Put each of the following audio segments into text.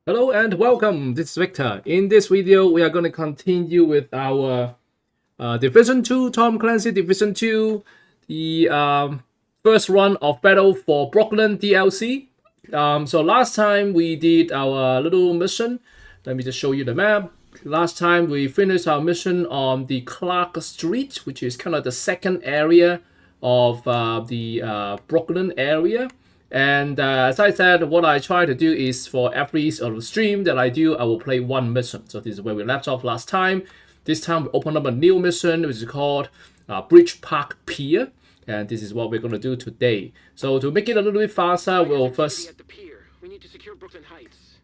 Hello and welcome. This is Victor. In this video, we are going to continue with our Division 2, Tom Clancy Division 2, the first run of Battle for Brooklyn DLC. So last time we did our little mission. Let me just show you the map. Last time we finished our mission on the Clark Street, which is kind of the second area of the Brooklyn area. And as I said, what I try to do is for every sort of stream that I do, I will play one mission. So this is where we left off last time. This time we open up a new mission, which is called Bridge Park Pier. And this is what we're going to do today. So to make it a little bit faster, we'll first... We need to secure Brooklyn Heights.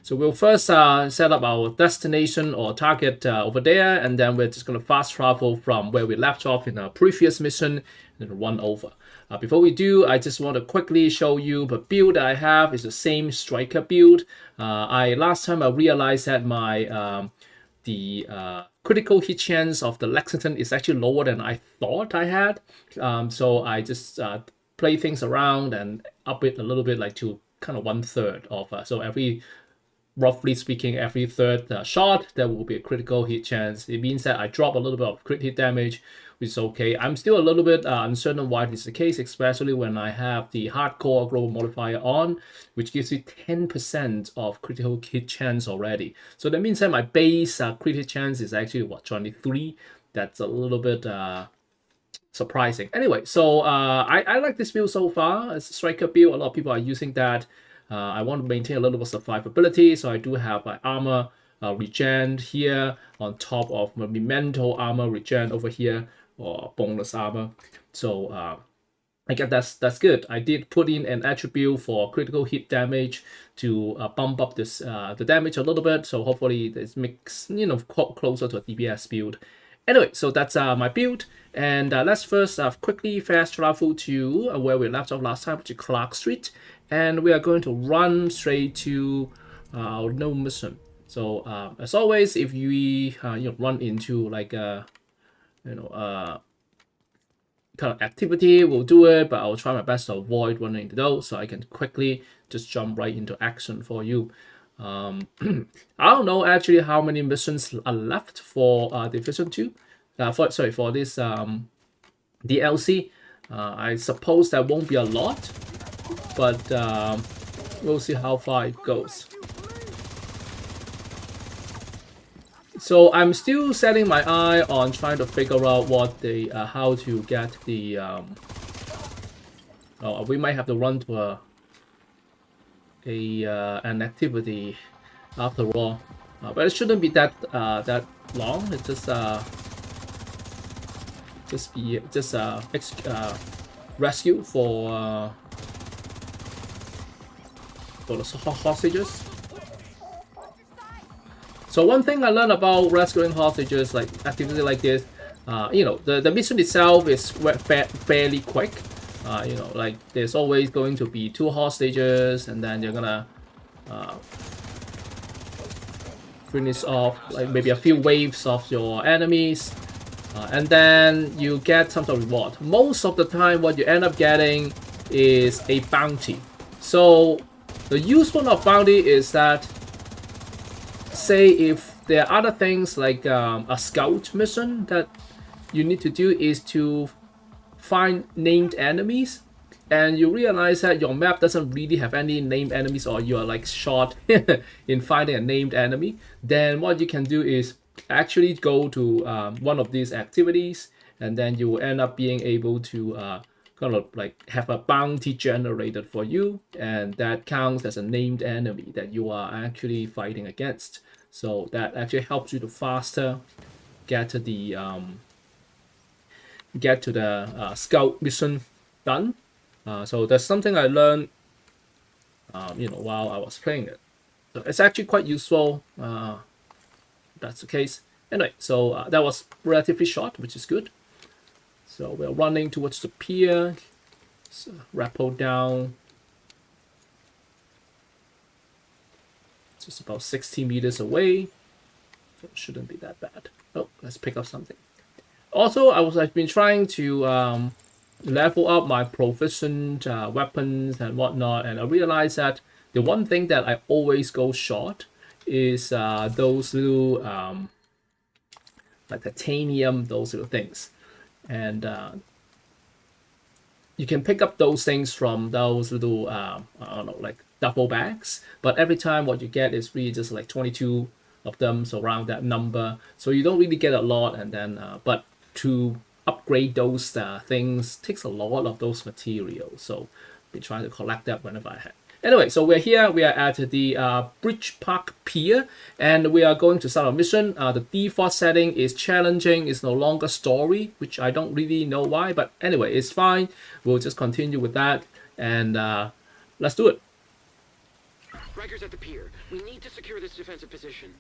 So we'll first set up our destination or target over there, and then we're just going to fast travel from where we left off in our previous mission and then run over. Before we do, I just want to quickly show you the build I have is the same striker build. Last time I realized that my critical hit chance of the Lexington is actually lower than I thought I had. So I just play things around and up it a little bit, like to kind of 1/3 of so roughly speaking, every third shot, there will be a critical hit chance. It means that I drop a little bit of crit hit damage, which is okay. I'm still a little bit uncertain why this is the case, especially when I have the hardcore global modifier on, which gives me 10% of critical hit chance already. So that means that my base crit hit chance is actually, what, 23? That's a little bit surprising. Anyway, so I like this build so far. It's a striker build. A lot of people are using that. I want to maintain a little bit of survivability, so I do have my armor regen here on top of my memento armor regen over here, or bonus armor. So I guess that's good. I did put in an attribute for critical hit damage to bump up this the damage a little bit. So hopefully this makes closer to a DPS build. Anyway, so that's my build, and let's first quickly fast travel to where we left off last time, which is Clark Street, and we are going to run straight to our new mission. So as always, if we run into like kind of activity, we'll do it, but I'll try my best to avoid running into those, so I can quickly just jump right into action for you. I don't know actually how many missions are left for Division 2. For this DLC. I suppose that won't be a lot, but we'll see how far it goes. So I'm still setting my eye on trying to figure out what the how to get the we might have to run to an activity after all, but it shouldn't be that long. It's just rescue for the hostages. So one thing I learned about rescuing hostages, like activity like this, the mission itself is fairly quick. Like there's always going to be 2 hostages, and then you're gonna finish off like maybe a few waves of your enemies, and then you get some sort of reward. Most of the time, what you end up getting is a bounty. So the useful of bounty is that, say if there are other things like a scout mission that you need to do is to find named enemies, and you realize that your map doesn't really have any named enemies, or you're like short in finding a named enemy, then what you can do is actually go to one of these activities, and then you will end up being able to kind of like have a bounty generated for you, and that counts as a named enemy that you are actually fighting against. So that actually helps you to faster get to the scout mission done. So that's something I learned while I was playing it. So it's actually quite useful. That's the case. Anyway, so that was relatively short, which is good. So we're running towards the pier. So rappel down. Just about 60 meters away. So it shouldn't be that bad. Oh, let's pick up something. Also, I've been trying to level up my proficient weapons and whatnot, and I realized that The one thing that I always go short is those little like titanium, those little things. And you can pick up those things from those little, I don't know, like duffel bags. But every time what you get is really just like 22 of them, so around that number. So you don't really get a lot. And then, but to upgrade those things takes a lot of those materials. So I'll be trying to collect that whenever I have. Anyway, so we're here. We are at the Bridge Park Pier, and we are going to start our mission. The default setting is challenging. It's no longer story, which I don't really know why, but anyway, it's fine. We'll just continue with that, and let's do it. Riker's at the pier. We need to secure this defensive position.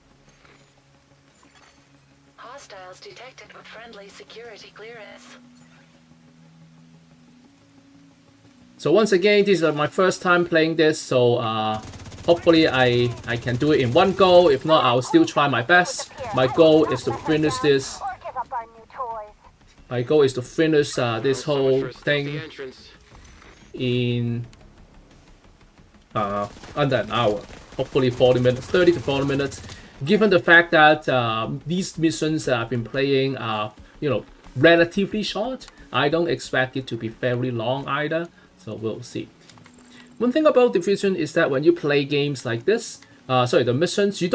Hostiles detected with friendly security clearance. So once again, this is my first time playing this, so hopefully I can do it in one go. If not, I'll still try my best. My goal is to finish this. My goal is to finish this whole thing in under an hour. Hopefully 40 minutes, 30 to 40 minutes. Given the fact that these missions that I've been playing are, you know, relatively short, I don't expect it to be very long either. So we'll see. One thing about Division is that when you play games like this, the missions, you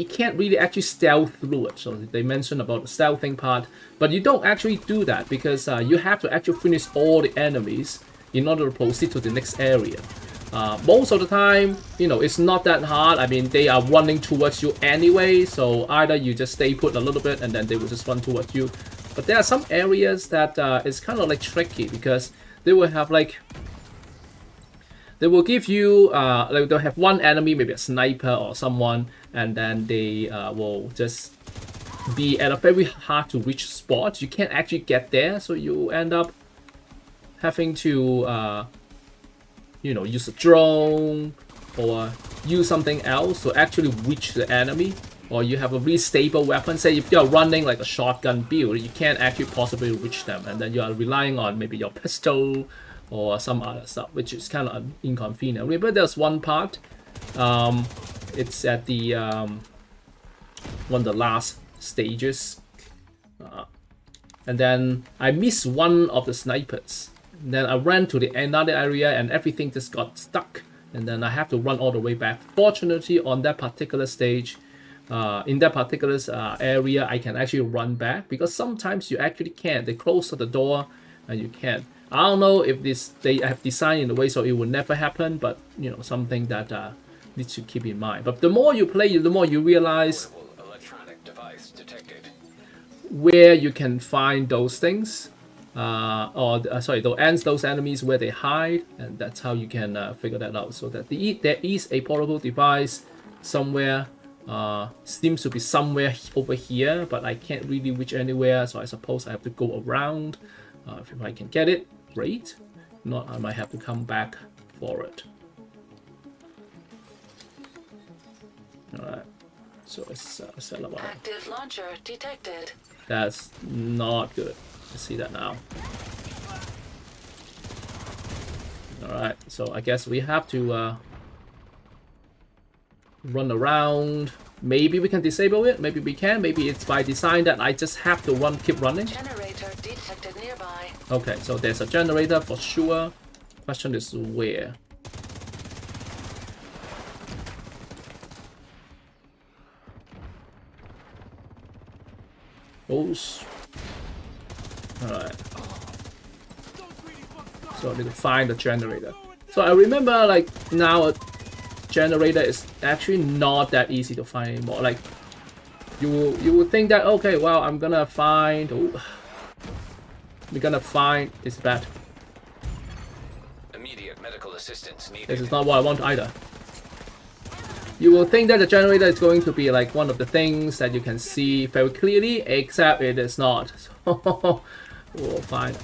can't really actually stealth through it. So they mentioned about the stealthing part, but you don't actually do that because you have to actually finish all the enemies in order to proceed to the next area. Most of the time, you know, it's not that hard. I mean, they are running towards you anyway, so either you just stay put a little bit and then they will just run towards you. But there are some areas that is kind of like tricky because they will have like, they will give you, like they'll have one enemy, maybe a sniper or someone, and then they will just be at a very hard to reach spot. You can't actually get there, so you end up having to, you know, use a drone or use something else to actually reach the enemy. Or you have a really stable weapon. Say if you're running like a shotgun build, you can't actually possibly reach them, and then you are relying on maybe your pistol or some other stuff, which is kind of inconvenient. Remember, there's one part. It's at the one of the last stages, and then I missed one of the snipers. Then I ran to the another area, and everything just got stuck. And then I have to run all the way back. Fortunately, on that particular stage, in that particular area, I can actually run back because sometimes you actually can't. They close the door, and you can't. I don't know if they have designed in a way so it will never happen, but you know, something that needs to keep in mind. But the more you play, the more you realize where you can find those things, those enemies where they hide, and that's how you can figure that out. So that there is a portable device somewhere. Seems to be somewhere over here, but I can't really reach anywhere, so I suppose I have to go around. If I can get it, great. If not, I might have to come back for it. Alright, so it's set up. Active launcher detected. That's not good. I see that now. Alright, so I guess we have to run around. Maybe we can disable it. Maybe we can. Maybe it's by design that I just have to keep running. Generator detected nearby. Okay, so there's a generator for sure. Question is where. Those. Alright. So I need to find the generator. So I remember, like, now a generator is actually not that easy to find anymore. Like, you would think that, okay, well, I'm gonna find... Oh, we're gonna find... It's bad. Immediate medical assistance needed. This is not what I want either. You will think that the generator is going to be like one of the things that you can see very clearly, except it is not. So we'll find...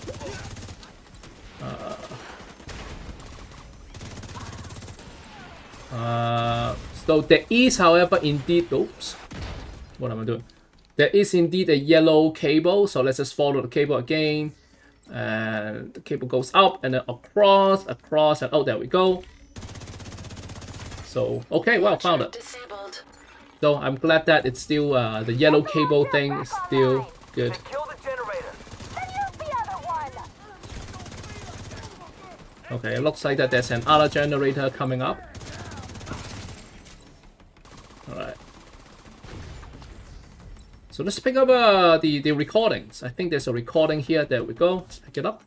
So there is, however, indeed... Oops. What am I doing? There is indeed a yellow cable, so let's just follow the cable again. And the cable goes up and then across, and oh, there we go. So okay, well, found it. Disabled. So I'm glad that it's still the yellow cable thing is still good. Kill the generator. Then use the other one. Okay, it looks like that there's another generator coming up. Alright. So let's pick up the recordings. I think there's a recording here. There we go. Let's pick it up.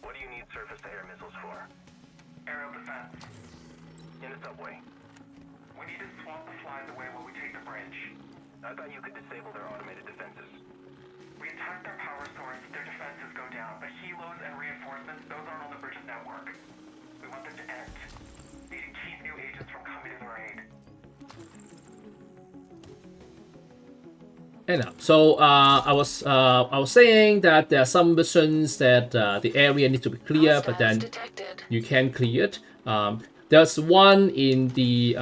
What do you need surface-to-air missiles for? Aerial defense. In the subway. We need to swap the flies away while we take the bridge. I thought you could disable their automated defenses. We attack their power source, their defenses go down, but helos and reinforcements, those aren't on the bridge's network. We want them to end. We need to keep new agents from coming to their aid. Anyhow, so I was saying that there are some missions that the area needs to be clear, but then Detected. you can clear it. There's one in the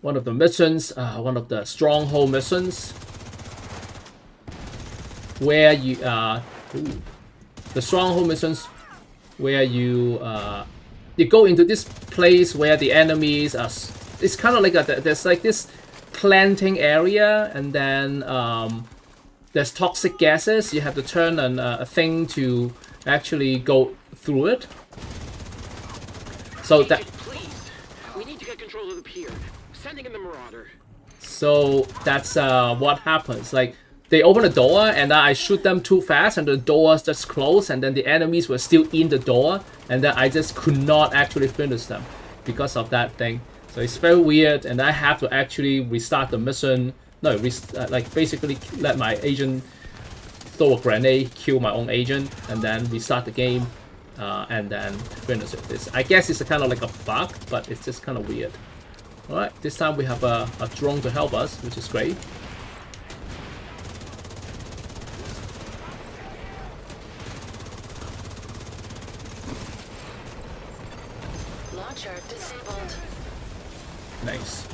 one of the missions, one of the stronghold missions, where you the stronghold missions where you go into this place where the enemies are. It's kind of like there's like this planting area, and then there's toxic gases. You have to turn a thing to actually go through it. So that. Agent, please. We need to get control of the pier. Sending in the Marauder. So that's what happens. Like they open the door, and I shoot them too fast, and the doors just close, and then the enemies were still in the door, and then I just could not actually finish them because of that thing. So it's very weird, and I have to actually restart the mission. No, like basically let my agent throw a grenade, kill my own agent, and then restart the game, and then finish it. I guess it's kind of like a bug, but it's just kind of weird. All right, this time we have a drone to help us, which is great. Launcher disabled. Nice.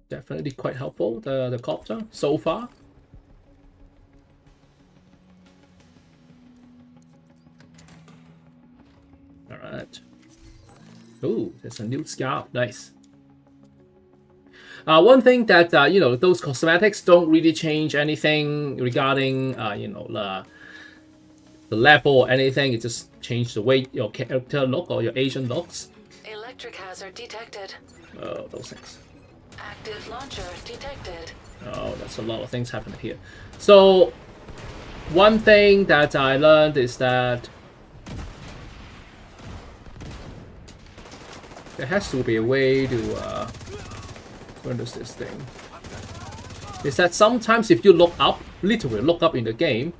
Definitely quite helpful, the copter so far. Alright. Ooh, there's a new scarf. Nice. One thing that those cosmetics don't really change anything regarding the level or anything. It just changes the way your character look or your agent looks. Electric hazard detected. Oh, those things. Active launcher detected. Oh, that's a lot of things happening here. So one thing that I learned is that there has to be a way to what is this thing? Is that sometimes if you look up, literally look up in the game,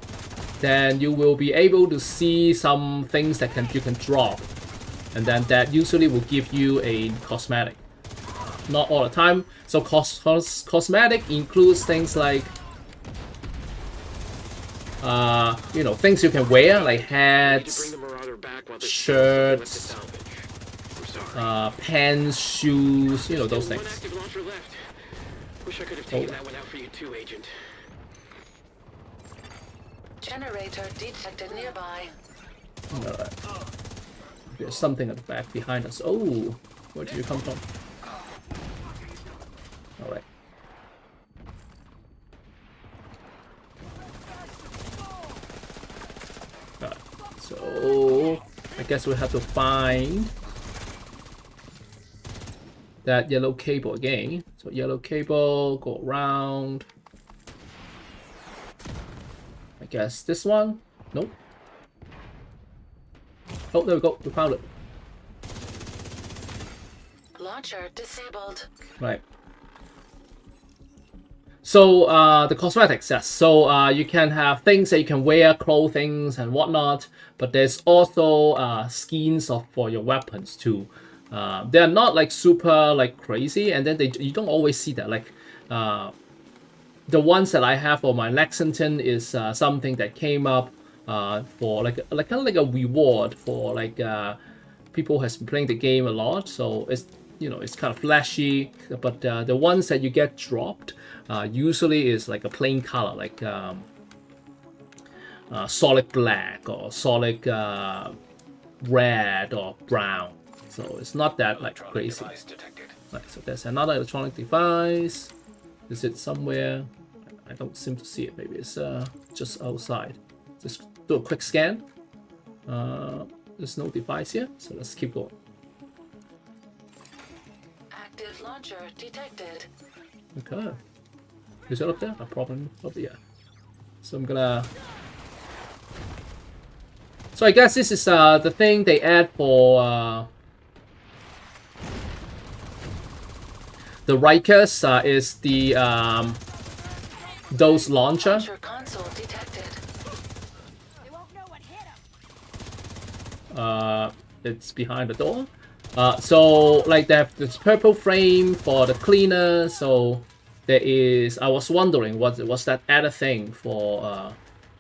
then you will be able to see some things that you can drop, and then that usually will give you a cosmetic. Not all the time. So cosmetic includes things like things you can wear, like hats, shirts, pants, shoes, those things. Active launcher left. Wish I could have taken that one out for you too, Agent. Generator detected nearby. Alright. There's something at the back behind us. Oh, where did you come from? Alright. So I guess we have to find that yellow cable again. So yellow cable, go around. I guess this one? Nope. Oh, there we go. We found it. Launcher disabled. Right. So the cosmetics, yes. So you can have things that you can wear, clothing and whatnot, but there's also skins for your weapons too. They're not like super like crazy, and then you don't always see that. Like the ones that I have for my Lexington is something that came up for like kind of like a reward for like people who has been playing the game a lot. So it's kind of flashy, but the ones that you get dropped usually is like a plain color, like solid black or solid red or brown. So it's not that like Electronic crazy. device detected. Right, so there's another electronic device. Is it somewhere? I don't seem to see it. Maybe it's just outside. Just do a quick scan. There's no device here, so let's keep going. Active launcher detected. Okay. Is it up there? Probably up there. So I'm gonna. So I guess this is the thing they add for the Rikers is the those launcher. Launcher console detected. It's behind the door. So like they have this purple frame for the cleaner. So there is. I was wondering what's that added thing for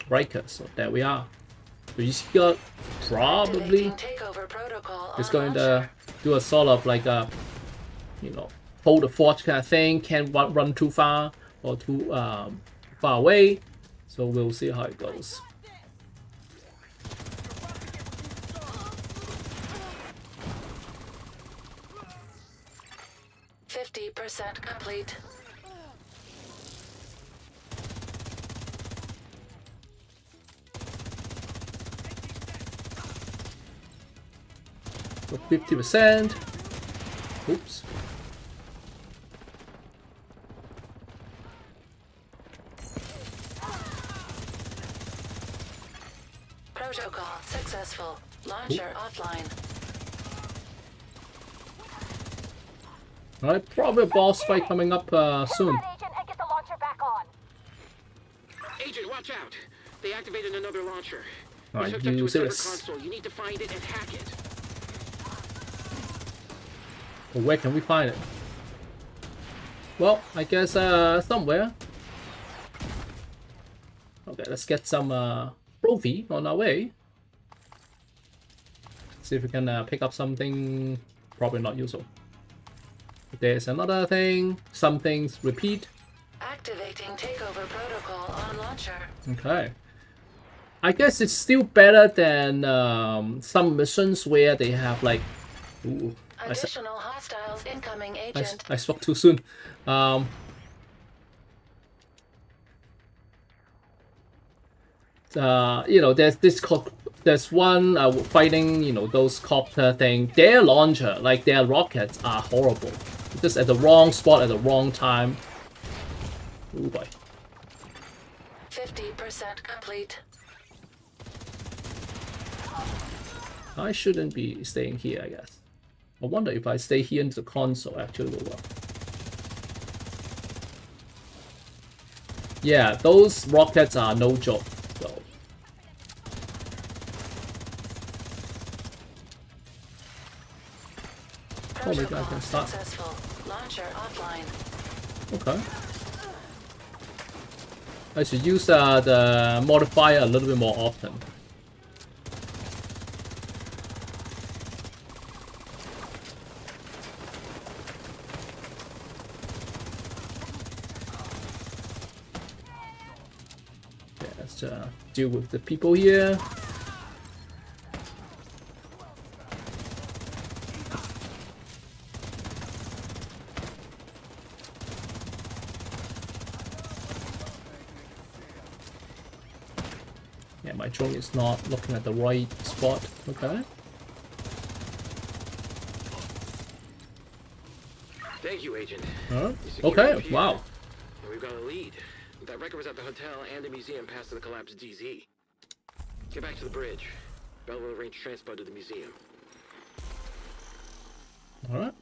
Riker. So there we are. So you got probably Activating takeover protocol it's on going to launcher. do a sort of like a hold the fort kind of thing. Can't run too far or too far away. So we'll see how it goes. %50 complete. So 50%. Oops. Protocol successful. Launcher offline. Alright, probably a boss fight coming up soon. That agent and get the launcher back on. Agent, watch out! They activated another launcher. Alright, It's hooked up to a use server this. console. You need to find it and hack it. Well, where can we find it? Well, I guess somewhere. Okay, let's get some trophy on our way. See if we can pick up something. Probably not useful. There's another thing. Some things repeat. Activating takeover protocol on launcher. Okay. I guess it's still better than some missions where they have like. Ooh, Additional hostiles incoming agent. I spoke too soon. There's one fighting, those copter thing. Their launcher, like their rockets, are horrible. Just at the wrong spot at the wrong time. Oh boy. 50% complete. I shouldn't be staying here, I guess. I wonder if I stay here into the console actually will work. Yeah, those rockets are no joke, though. Oh, maybe I Protocol can start. successful. Launcher offline. Okay. I should use the modifier a little bit more often. Yeah, let's deal with the people here. Yeah, my drone is not looking at the right spot. Okay. Thank you, Agent. Huh? You secured Okay, the pier, wow. And we've got a lead. That record was at the hotel and the museum past the collapsed DZ. Get back to the bridge. Bell will arrange transport to the museum. Alright.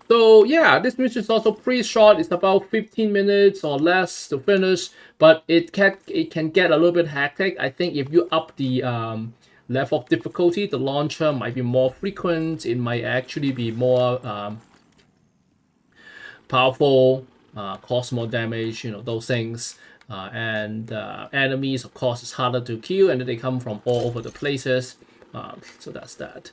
So yeah, this mission is also pretty short. It's about 15 minutes or less to finish, but it can get a little bit hectic. I think if you up the level of difficulty, the launcher might be more frequent. It might actually be more powerful, cause more damage. Those things. And enemies, of course, is harder to kill, and they come from all over the places. So that's that.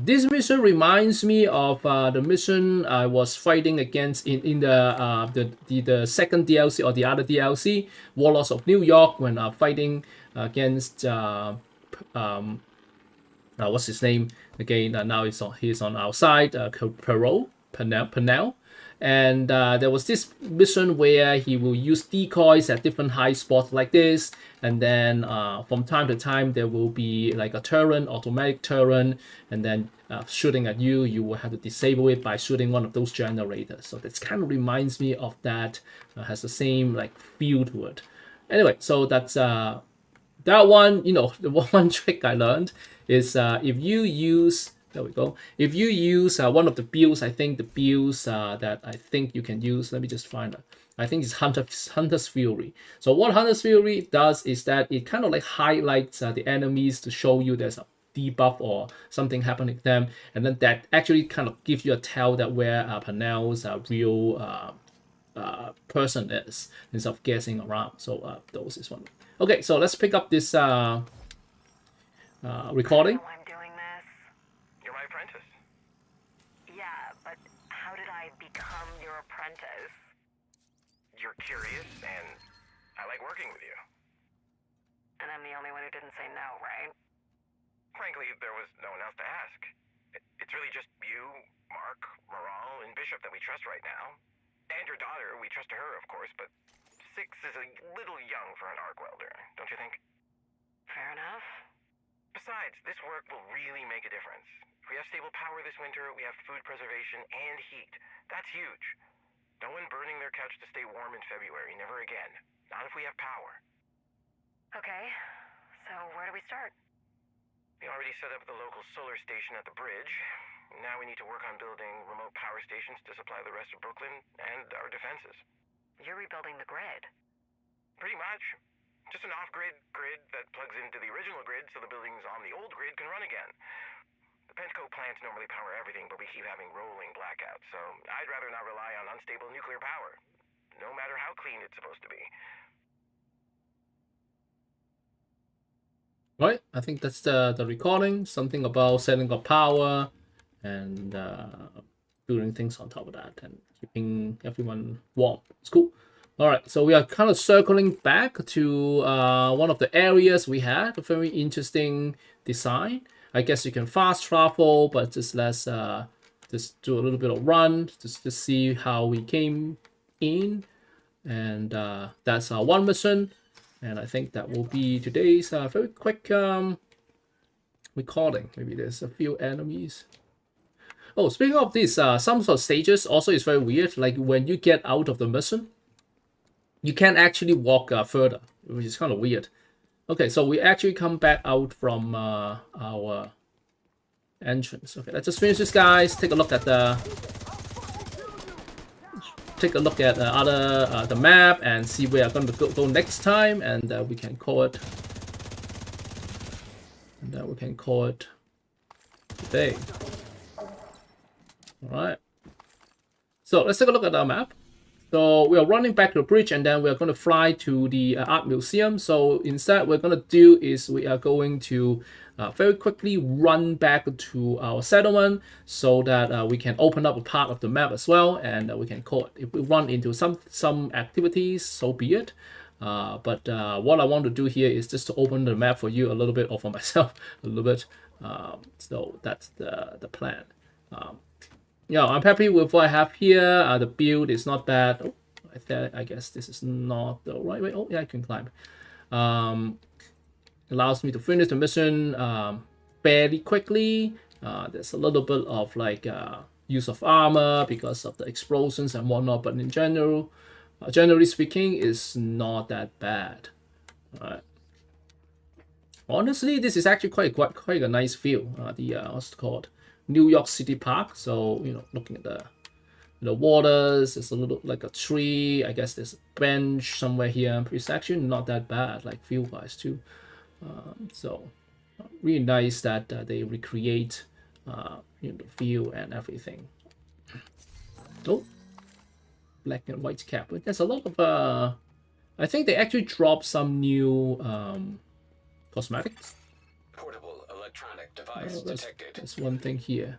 This mission reminds me of the mission I was fighting against in the second DLC or the other DLC, Warlords of New York, when fighting against what's his name again? Now he's on our side, Pernell. And there was this mission where he will use decoys at different high spots like this, and then from time to time there will be like a turret, automatic turret, and then shooting at you. You will have to disable it by shooting one of those generators. So that kind of reminds me of that. Has the same like feel to it. Anyway, so that's that one. You know, the one trick I learned is if you use, there we go. If you use one of the builds, I think the builds that I think you can use, let me just find it. I think it's Hunter's Fury. So what Hunter's Fury does is that it kind of like highlights the enemies to show you there's a debuff or something happening to them. And then that actually kind of gives you a tell that where Pernell's real person is, instead of guessing around. So those is one. Okay, so let's pick up this recording. I'm doing this. You're my apprentice. Yeah, but how did I become your apprentice? You're curious, and I like working with you. And I'm the only one who didn't say no, right? Frankly, there was no one else to ask. It's really just you, Mark, Moral, and Bishop that we trust right now. And your daughter, we trust her, of course, but 6 is a little young for an arc welder, don't you think? Fair enough. Besides, this work will really make a difference. If we have stable power this winter, we have food preservation and heat. That's huge. No one burning their couch to stay warm in February, never again. Not if we have power. Okay, so where do we start? We already set up the local solar station at the bridge. Now we need to work on building remote power stations to supply the rest of Brooklyn and our defenses. You're rebuilding the grid. Pretty much. Just an off-grid grid that plugs into the original grid so the buildings on the old grid can run again. The Pentco plants normally power everything, but we keep having rolling blackouts, so I'd rather not rely on unstable nuclear power, no matter how clean it's supposed to be. Right, I think that's the recording. Something about setting up power and doing things on top of that and keeping everyone warm. It's cool. All right, so we are kind of circling back to one of the areas we had. A very interesting design. I guess you can fast travel, but just let's just do a little bit of run just to see how we came in. And that's our one mission. And I think that will be today's very quick recording. Maybe there's a few enemies. Oh, speaking of this, some sort of stages also is very weird. Like when you get out of the mission, you can't actually walk further, which is kind of weird. Okay, so we actually come back out from our entrance. Okay, let's just finish this, guys. Take a look at the the map and see where I'm going to go next time, and we can call it. And then we can call it today. All right. So let's take a look at our map. So we are running back to the bridge, and then we are going to fly to the art museum. So instead, what we're going to do is we are going to very quickly run back to our settlement so that we can open up a part of the map as well, and we can call it. If we run into some activities, so be it. But what I want to do here is just to open the map for you a little bit, or for myself a little bit. So that's the plan. Yeah, I'm happy with what I have here. The build is not bad. Oh, I guess this is not the right way. Oh, yeah, I can climb. Allows me to finish the mission fairly quickly. There's a little bit of like use of armor because of the explosions and whatnot, but in general, generally speaking, it's not that bad. All right. Honestly, this is actually quite a nice view. What's it called? New York City Park. So, you know, looking at the waters, it's a little like a tree. I guess there's a bench somewhere here. It's actually not that bad, like view wise too. So really nice that they recreate you know, the view and everything. Oh, black and white cap. But there's a lot of I think they actually dropped some new cosmetics. Portable Electronic device that's, detected. that's one thing here.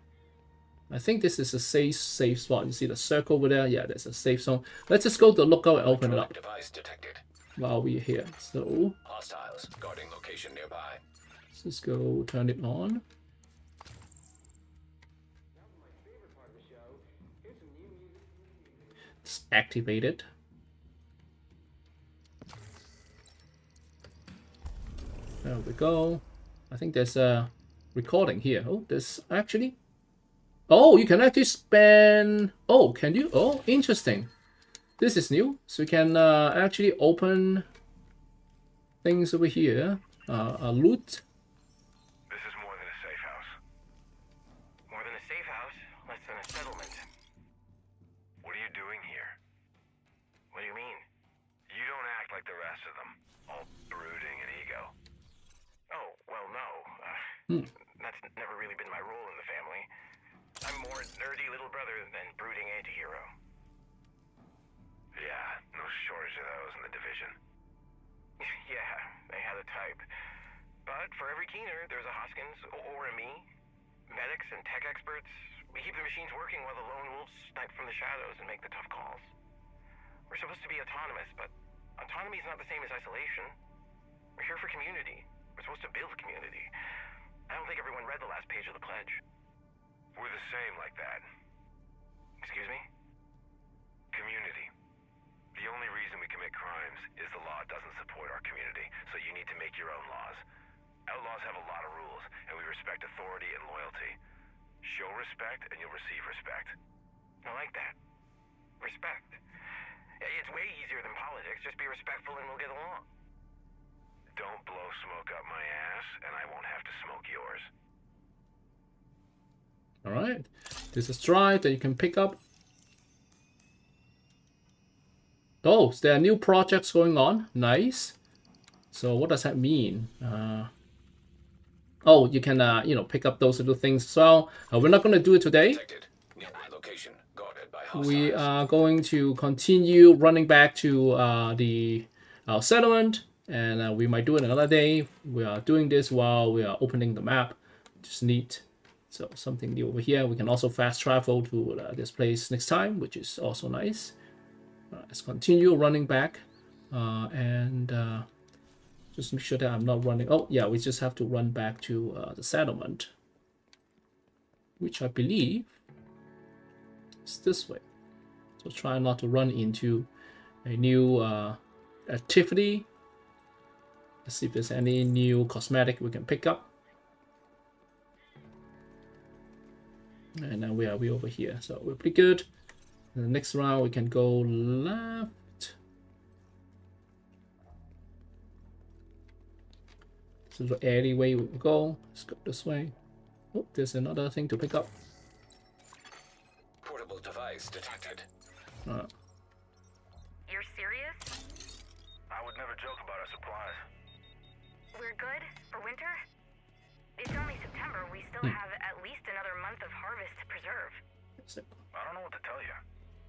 I think this is a safe spot. You see the circle over there? Yeah, there's a safe zone. Let's just go to the lookout and open it Electronic up device detected. while we're here. So Hostiles guarding location nearby. let's just go turn it on. It's activated. There we go. I think there's a recording here. Oh, there's actually... Oh, you can actually spend... Oh, can you? Oh, interesting. This is new. So you can actually open things over here. Loot. This is more than a safe house. More than a safe house, less than a settlement. What are you doing here? What do you mean? You don't act like the rest of them. All brooding and ego. Oh, well, no. That's never really been my role in the family. I'm more nerdy little brother than brooding anti-hero. Yeah, no shortage of those in the division. Yeah, they had a type. But for every keener, there's a Hoskins or a me. Medics and tech experts. We keep the machines working while the lone wolves snipe from the shadows and make the tough calls. We're supposed to be autonomous, but autonomy is not the same as isolation. We're here for community. We're supposed to build community. I don't think everyone read the last page of the pledge. We're the same like that. Excuse me? Community. The only reason we commit crimes is the law doesn't support our community, so you need to make your own laws. Outlaws have a lot of rules, and we respect authority and loyalty. Show respect, and you'll receive respect. I like that. Respect. It's way easier than politics. Just be respectful and we'll get along. Don't blow smoke up my ass, and I won't have to smoke yours. All right. There's a stride that you can pick up. Oh, so there are new projects going on. Nice. So what does that mean? Oh, you can pick up those little things as well. We're not going to do it today. Detected. Nearby location guarded by hostiles. We are going to continue running back to our settlement, and we might do it another day. We are doing this while we are opening the map. Just neat. So something new over here. We can also fast travel to this place next time, which is also nice. Let's continue running back, and just make sure that I'm not running. Oh yeah, we just have to run back to the settlement, which I believe is this way. So try not to run into a new activity. Let's see if there's any new cosmetic we can pick up. And now where are we over here? So we're pretty good. And the next round we can go left. So the alleyway we will go. Let's go this way. Oh, there's another thing to pick up. Portable device detected. You're serious? I would never joke about our supplies. We're good for winter? It's only September. We still have at least another month of harvest to preserve. I don't know what to tell you.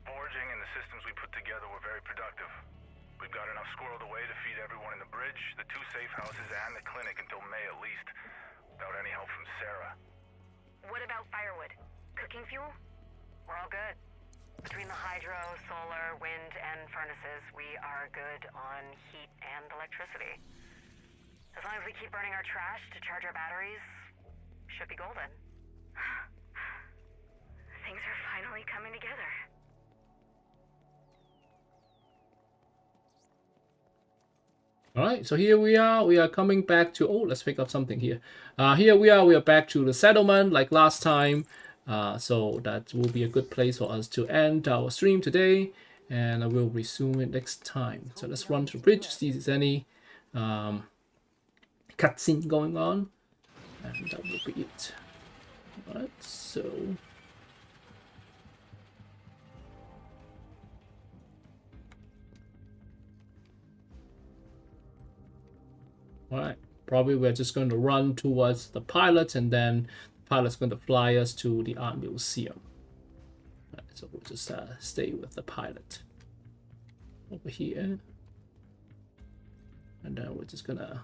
Foraging and the systems we put together were very productive. We've got enough squirreled away to feed everyone in the bridge, the 2 safe houses, and the clinic until May at least, without any help from Sarah. What about firewood? Cooking fuel? We're all good. Between the hydro, solar, wind, and furnaces, we are good on heat and electricity. As long as we keep burning our trash to charge our batteries, should be golden. Things are finally coming together. All right, so here we are. We are coming back to. Oh, let's pick up something here. Here we are. We are back to the settlement like last time. So that will be a good place for us to end our stream today, and I will resume it next time. So let's run to the bridge, see if there's any cutscene going on, and that will be it. All right, so. Alright, probably we're just going to run towards the pilot, and then the pilot's going to fly us to the art museum. Right, so we'll just stay with the pilot over here. And then we're just gonna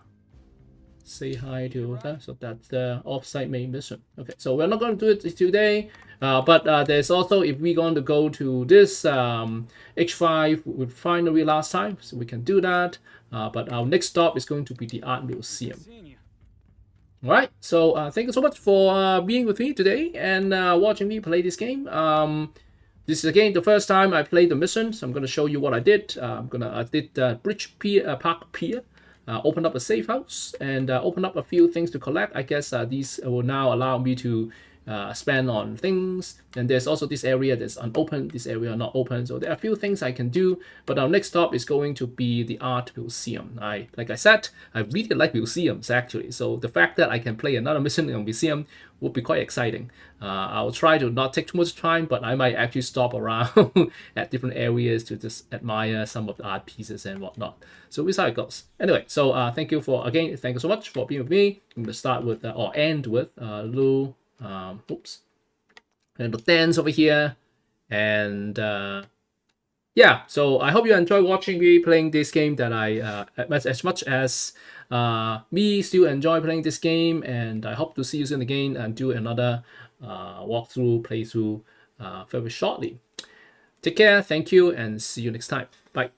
say hi to her. So that's the off-site main mission. Okay, so we're not going to do it today, but there's also, if we're going to go to this H5 refinery last time, so we can do that. But our next stop is going to be the Art Museum. All right, so thank you so much for being with me today and watching me play this game. This is again the first time I played the mission, so I'm going to show you what I did. I did Bridge Park Pier. Open up a safe house and open up a few things to collect. I guess these will now allow me to spend on things. And there's also this area that's unopened, this area not open. So there are a few things I can do. But our next stop is going to be the Art Museum. Like I said, I really like museums actually. So the fact that I can play another mission in a museum would be quite exciting. I'll try to not take too much time, but I might actually stop around at different areas to just admire some of the art pieces and whatnot. So we'll see how it goes. Anyway, so thank you so much for being with me. I'm going to start with, or end with a little, oops, and the dance over here. And yeah, so I hope you enjoy watching me playing this game that as much as me still enjoy playing this game, and I hope to see you soon again and do another playthrough very shortly. Take care, thank you, and see you next time. Bye.